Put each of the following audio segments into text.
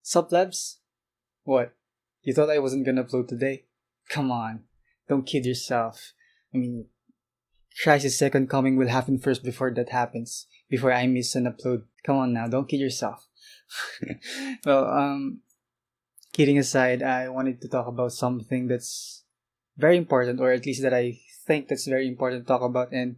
Sup, Labs? What? You thought I wasn't gonna upload today? Come on, don't kid yourself. I mean, Christ's second coming will happen first before that happens. Before I miss an upload. Come on now, don't kid yourself. well, kidding aside, I wanted to talk about something that's very important, or at least that I think that's very important to talk about, and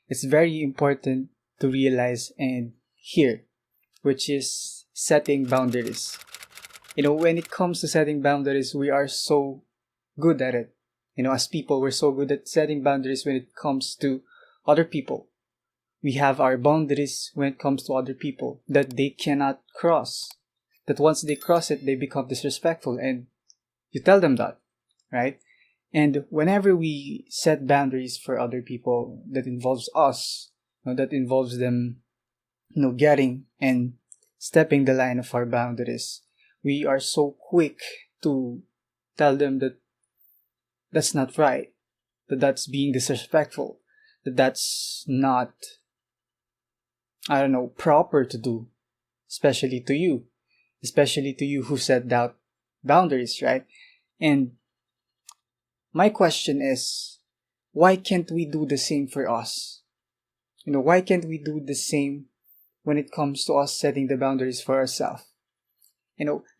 it's very important to realize and hear, which is setting boundaries. When it comes to setting boundaries, we are so good at it. As people, we're so good at setting boundaries when it comes to other people. We have our boundaries when it comes to other people that they cannot cross. That once they cross it, they become disrespectful, and you tell them that, right? And whenever we set boundaries for other people that involves us, that involves them, getting and stepping the line of our boundaries, we are so quick to tell them that that's not right, that that's being disrespectful, that that's not, proper to do, especially to you who set out boundaries, right? And my question is, why can't we do the same for us? Why can't we do the same when it comes to us setting the boundaries for ourselves?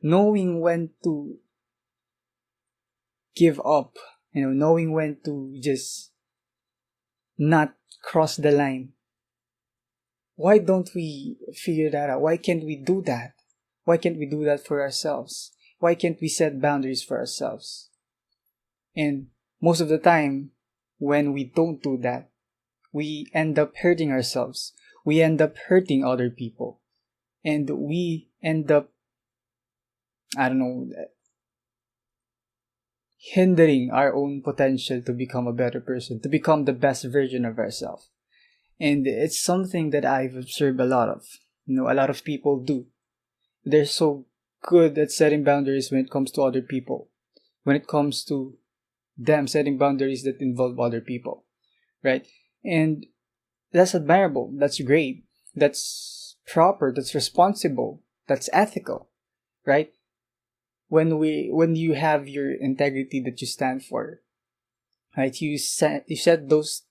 Knowing when to give up, knowing when to just not cross the line. Why don't we figure that out? Why can't we do that? Why can't we do that for ourselves? Why can't we set boundaries for ourselves? And most of the time, when we don't do that, we end up hurting ourselves. We end up hurting other people. And we end up, hindering our own potential to become a better person, to become the best version of ourselves. And it's something that I've observed a lot of. A lot of people do. They're so good at setting boundaries when it comes to other people. When it comes to them setting boundaries that involve other people. Right? And that's admirable. That's great. That's proper. That's responsible. That's ethical. Right? When you have your integrity that you stand for, right? You set those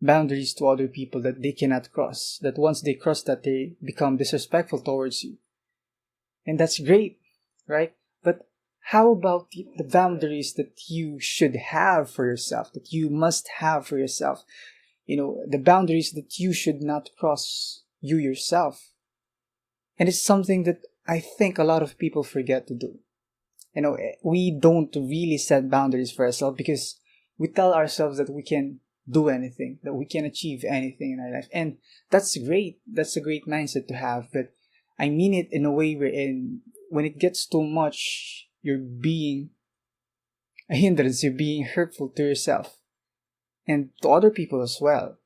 boundaries to other people that they cannot cross. That once they cross that, they become disrespectful towards you. And that's great, right? But how about the boundaries that you should have for yourself, that you must have for yourself? The boundaries that you should not cross, you yourself. And it's something that I think a lot of people forget to do. We don't really set boundaries for ourselves because we tell ourselves that we can do anything, that we can achieve anything in our life. And that's great. That's a great mindset to have. But I mean it in a way wherein when it gets too much, you're being a hindrance, you're being hurtful to yourself and to other people as well.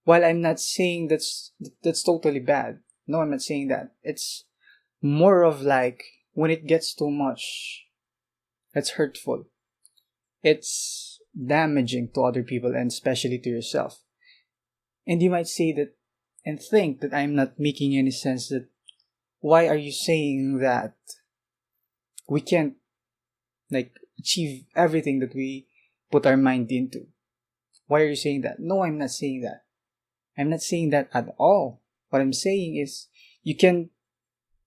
While I'm not saying that's totally bad. No, I'm not saying that. It's more of like when it gets too much, it's hurtful. It's damaging to other people and especially to yourself. And you might say that and think that I'm not making any sense, that why are you saying that we can't achieve everything that we put our mind into? Why are you saying that? No, I'm not saying that. I'm not saying that at all. What I'm saying is you can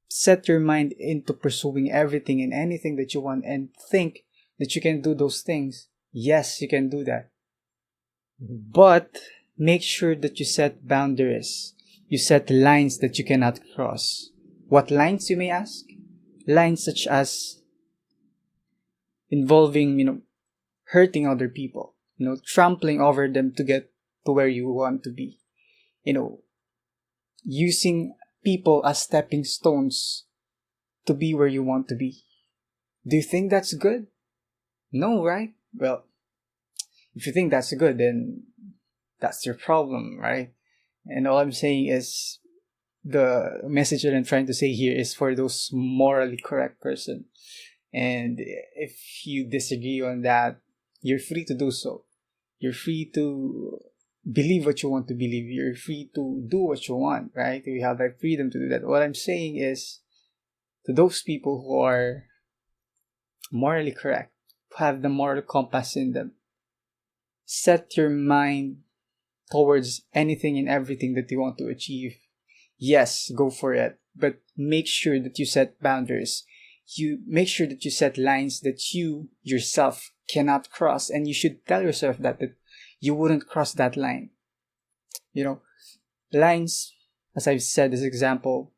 set your mind into pursuing everything and anything that you want and think that you can do those things. Yes, you can do that. But make sure that you set boundaries. You set lines that you cannot cross. What lines, you may ask? Lines such as involving, hurting other people, trampling over them to get to where you want to be. Using people as stepping stones to be where you want to be. Do you think that's good? No, right? Well, if you think that's good, then that's your problem, right? And all I'm saying is the message that I'm trying to say here is for those morally correct person. And if you disagree on that, you're free to do so. You're free to believe what you want to believe. You're free to do what you want, right? We have that freedom to do that. What I'm saying is to those people who are morally correct, who have the moral compass in them. Set your mind towards anything and everything that you want to achieve. Yes, go for it, but make sure that you set boundaries. You make sure that you set lines that you yourself cannot cross, and you should tell yourself that you wouldn't cross that line. You know, lines, as I've said as example,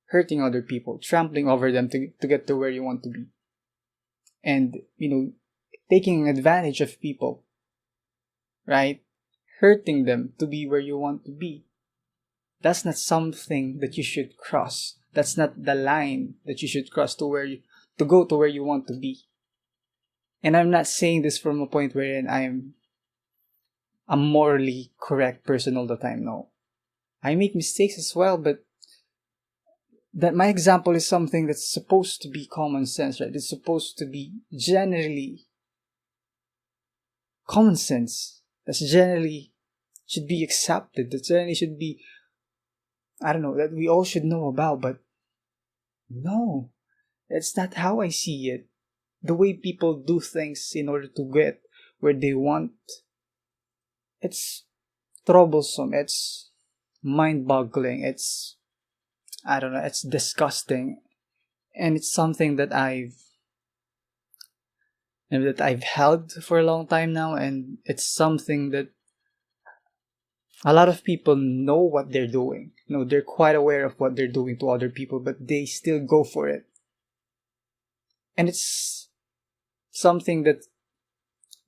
hurting other people, trampling over them to get to where you want to be. And, taking advantage of people, right? Hurting them to be where you want to be. That's not something that you should cross. That's not the line that you should cross to go to where you want to be. And I'm not saying this from a point wherein I'm a morally correct person all the time. No. I make mistakes as well, but that my example is something that's supposed to be common sense, right? It's supposed to be generally common sense. That's generally should be accepted. That generally should be, that we all should know about, but no, that's not how I see it. The way people do things in order to get where they want, it's troublesome, it's mind-boggling, it's disgusting, and it's something that I've held for a long time now, and it's something that a lot of people know what they're doing. They're quite aware of what they're doing to other people, but they still go for it. And it's something that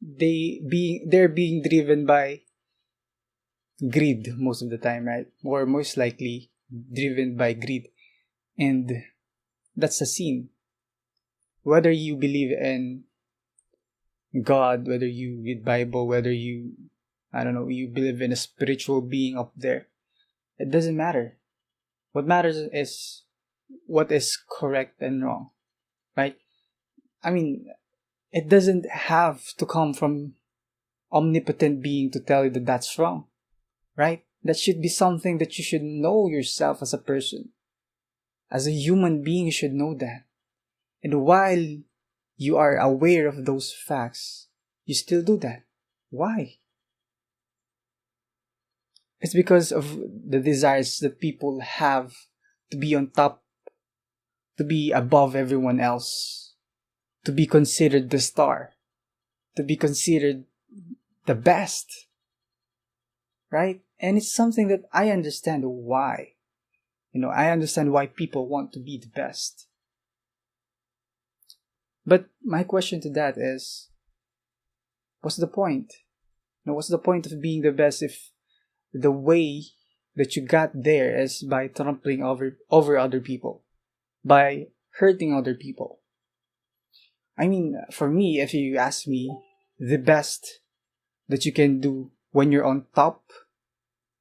they're being driven by greed most of the time, right? Or most likely driven by greed. And that's a sin. Whether you believe in God, whether you read Bible, whether you believe in a spiritual being up there, it doesn't matter. What matters is what is correct and wrong, right? I mean, it doesn't have to come from omnipotent being to tell you that that's wrong, right? That should be something that you should know yourself as a person. As a human being, you should know that. And while you are aware of those facts, you still do that. Why? It's because of the desires that people have to be on top, to be above everyone else, to be considered the star, to be considered the best, right? And it's something that I understand why. I understand why people want to be the best. But my question to that is, what's the point? What's the point of being the best if the way that you got there is by trampling over other people, by hurting other people? I mean, for me, if you ask me, the best that you can do when you're on top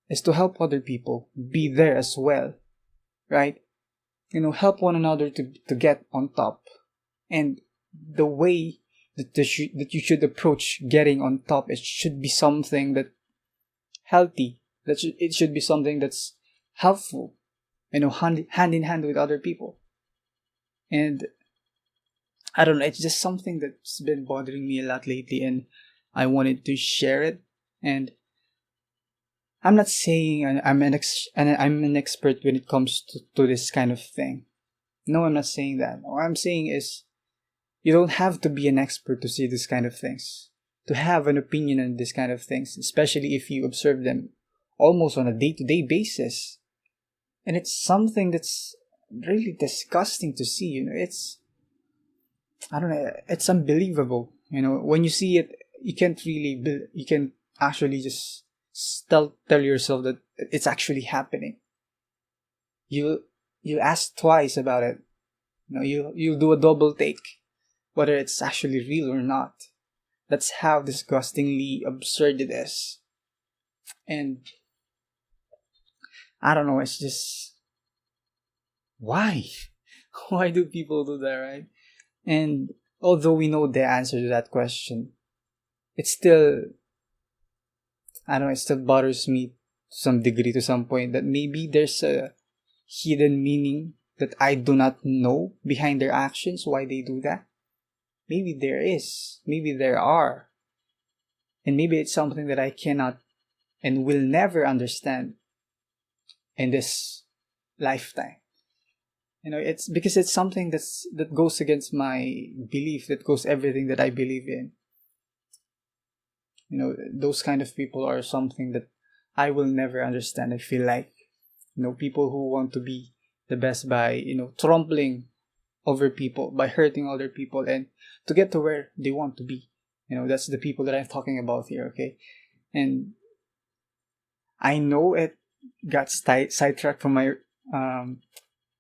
is to help other people be there as well, right? Help one another to get on top. And the way that you should approach getting on top, it should be something that healthy. It should be something that's helpful, hand in hand with other people. And I don't know, it's just something that's been bothering me a lot lately, and I wanted to share it. And I'm not saying I'm an expert when it comes to this kind of thing. No, I'm not saying that. What I'm saying is, you don't have to be an expert to see this kind of things, to have an opinion on this kind of things, especially if you observe them almost on a day-to-day basis. And it's something that's really disgusting to see. It's unbelievable. When you see it, you can actually just tell yourself that it's actually happening. You ask twice about it. You'll do a double take, whether it's actually real or not. That's how disgustingly absurd it is. And I don't know, it's just, why? Why do people do that, right? And although we know the answer to that question, it still bothers me to some degree, to some point, that maybe there's a hidden meaning that I do not know behind their actions, why they do that? Maybe there is, maybe there are, and maybe it's something that I cannot and will never understand in this lifetime. It's because it's something that goes against my belief, that goes everything that I believe in. Those kind of people are something that I will never understand. I feel like, people who want to be the best by, trampling over people, by hurting other people, and to get to where they want to be. That's the people that I'm talking about here, okay? And I know it got sidetracked from my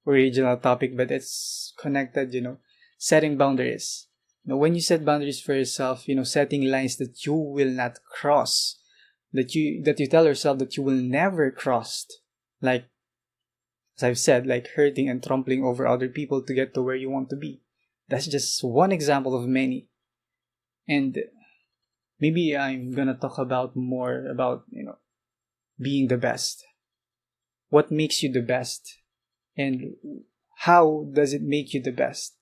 original topic, but it's connected, setting boundaries. When you set boundaries for yourself, setting lines that you will not cross, that you tell yourself that you will never cross, like, as I've said, like hurting and trampling over other people to get to where you want to be. That's just one example of many. And maybe I'm gonna talk about more about, being the best. What makes you the best? And how does it make you the best?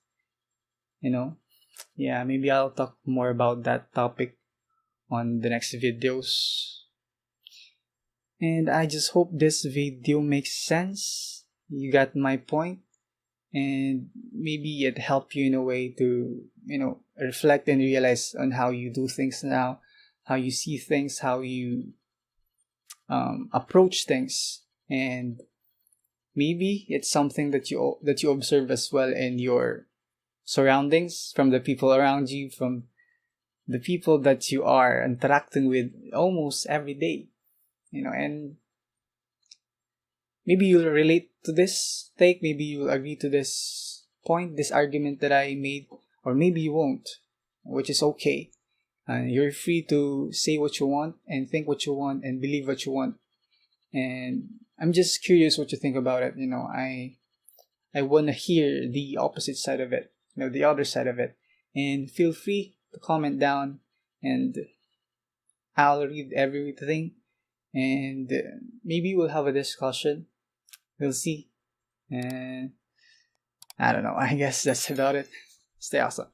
Yeah, maybe I'll talk more about that topic on the next videos. And I just hope this video makes sense. You got my point. And maybe it helped you in a way to, reflect and realize on how you do things now, how you see things, how you approach things. And maybe it's something that you observe as well in your surroundings, from the people around you, from the people that you are interacting with almost every day, and maybe you'll relate to this take, maybe you'll agree to this point, this argument that I made, or maybe you won't, which is okay. You're free to say what you want and think what you want and believe what you want. And I'm just curious what you think about it. I want to hear the opposite side of it, the other side of it. And feel free to comment down, and I'll read everything. And maybe we'll have a discussion. We'll see. And I don't know. I guess that's about it. Stay awesome.